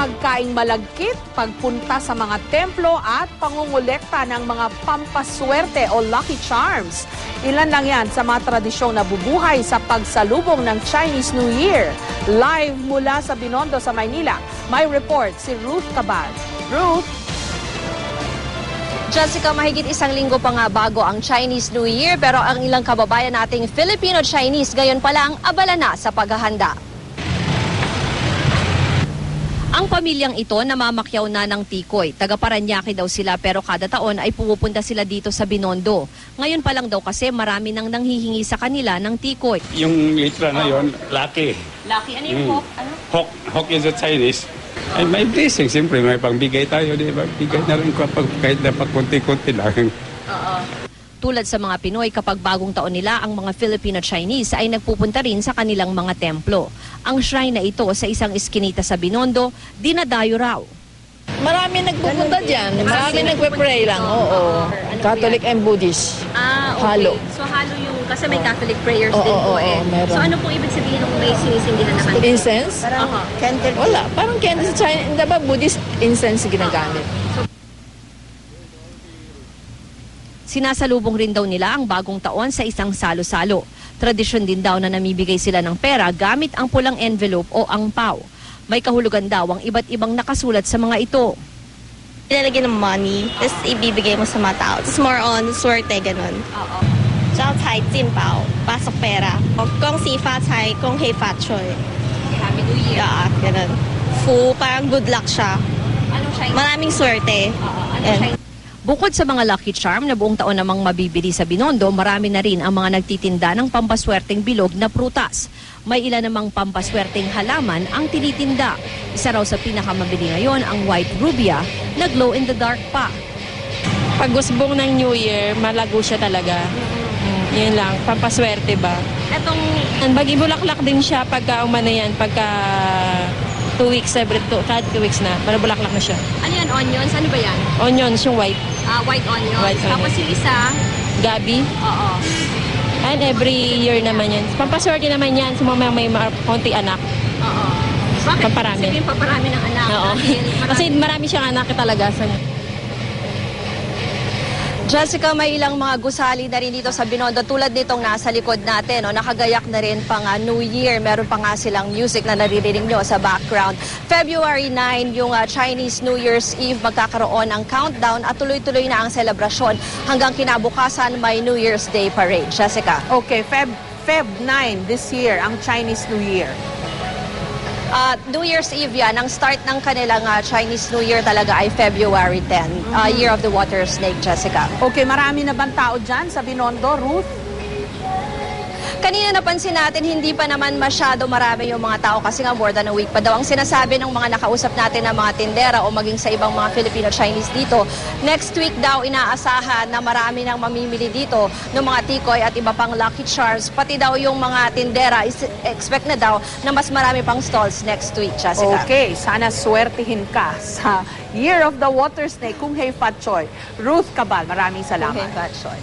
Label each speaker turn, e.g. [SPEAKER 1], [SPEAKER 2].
[SPEAKER 1] pagkaing malagkit, pagpunta sa mga templo at pangungulekta ng mga pampaswerte o lucky charms. Ilan lang yan sa mga tradisyong nabubuhay sa pagsalubong ng Chinese New Year. Live mula sa Binondo sa Maynila, may report si Ruth Cabal. Ruth?
[SPEAKER 2] Jessica, mahigit isang linggo pa nga bago ang Chinese New Year, pero ang ilang kababayan nating Filipino-Chinese ngayon pa lang abala na sa paghahanda. Ang pamilyang ito namamakyaw na ng tikoy. Taga Paranaque daw sila pero kada taon ay pumupunta sila dito sa Binondo. Ngayon pa lang daw kasi marami nang nanghihingi sa kanila ng tikoy.
[SPEAKER 3] Yung litra na yon, lucky.
[SPEAKER 2] Lucky? Ano yung hok? Ano?
[SPEAKER 3] Hok is a Chinese. Ay, may blessing. Siyempre, may pangbigay tayo. Di ba? Bigay na rin kapag kahit na pagkunti-kunti lang.
[SPEAKER 2] Oo. Tulad sa mga Pinoy, kapag bagong taon nila, ang mga Filipino-Chinese ay nagpupunta rin sa kanilang mga templo. Ang shrine na ito sa isang iskinita sa Binondo, dinadayo raw.
[SPEAKER 4] Marami nagpupunta dyan. Marami nagpe-pray lang. Oo. Catholic and Buddhist.
[SPEAKER 2] Ah, okay.
[SPEAKER 4] Halo.
[SPEAKER 2] So halo yung, kasi may Catholic prayers din
[SPEAKER 4] Oo,
[SPEAKER 2] po eh.
[SPEAKER 4] meron.
[SPEAKER 2] So ano pong ibig sabihin ng may sinisindihan na kanila?
[SPEAKER 4] Incense?
[SPEAKER 2] Candle.
[SPEAKER 4] Wala. Parang candle sa China. Diba Buddhist incense ginagamit?
[SPEAKER 2] Sinasalubong rin daw nila ang bagong taon sa isang salo-salo. Tradisyon din daw na namibigay sila ng pera gamit ang pulang envelope o angpao. May kahulugan daw ang iba't ibang nakasulat sa mga ito.
[SPEAKER 5] Ilalagay ng money, tapos ibibigay mo sa mga tao. It's more on swerte, ganun.
[SPEAKER 2] Oo.
[SPEAKER 5] Zhao cai jin bao, pasok pera. Gong si fa cai, gong hei fa choy.
[SPEAKER 2] Happy New Year.
[SPEAKER 5] Yeah, ganun. Fu, parang good luck siya.
[SPEAKER 2] Anong Chinese?
[SPEAKER 5] Maraming swerte.
[SPEAKER 2] Anong
[SPEAKER 5] Yan.
[SPEAKER 2] Chinese? Bukod sa mga lucky charm na buong taon namang mabibili sa Binondo, marami na rin ang mga nagtitinda ng pampaswerteng bilog na prutas. May ilan namang pampaswerteng halaman ang tinitinda. Isa raw sa pinakamabili ngayon ang white rubia na glow in the dark pa.
[SPEAKER 6] Pag usbong ng New Year, malago siya talaga. Yun lang, pampaswerte ba?
[SPEAKER 2] Etong
[SPEAKER 6] Bulaklak din siya pagka umano yan, pagka 2 weeks, cada 2 weeks na, para bulaklak na siya.
[SPEAKER 2] ano yan, onions? Ano ba yan?
[SPEAKER 6] Onions, yung white,
[SPEAKER 2] White onions.
[SPEAKER 6] White onions.
[SPEAKER 2] Tapos yung isa,
[SPEAKER 6] gabi,
[SPEAKER 2] oo.
[SPEAKER 6] and every year naman yan. Pampaswerte naman yan sa mga may konti anak.
[SPEAKER 2] Oo. Bakit?
[SPEAKER 6] Pamparami.
[SPEAKER 2] Sabihin paparami ng anak.
[SPEAKER 6] Oo. Kasi marami siyang anak talaga.
[SPEAKER 2] Jessica, may ilang mga gusali na rin dito sa Binondo tulad nitong nasa likod natin. No? Nakagayak na rin pang New Year. Meron pa nga silang music na naririnig nyo sa background. February 9, yung Chinese New Year's Eve, magkakaroon ng countdown at tuloy-tuloy na ang selebrasyon. Hanggang kinabukasan, may New Year's Day parade. Jessica.
[SPEAKER 1] Okay, Feb 9 this year, ang Chinese New Year.
[SPEAKER 2] New Year's Eve yan. Ang start ng kanilang Chinese New Year talaga ay February 10, Year of the Water Snake, Jessica.
[SPEAKER 1] Okay, marami na bang tao dyan sa Binondo, Ruth?
[SPEAKER 2] Kanina napansin natin, hindi pa naman masyado marami yung mga tao kasi nga more than a week pa daw. Ang sinasabi ng mga nakausap natin ng mga tindera o maging sa ibang mga Filipino-Chinese dito, next week daw inaasahan na marami nang mamimili dito ng mga tikoy at iba pang lucky charms. Pati daw yung mga tindera, expect na daw na mas marami pang stalls next week, Jessica.
[SPEAKER 1] Okay, sana swertihin ka sa Year of the Water Snake, Kung Hei Fat Choy. Ruth Cabal, maraming salamat.
[SPEAKER 2] Okay, Batchoy.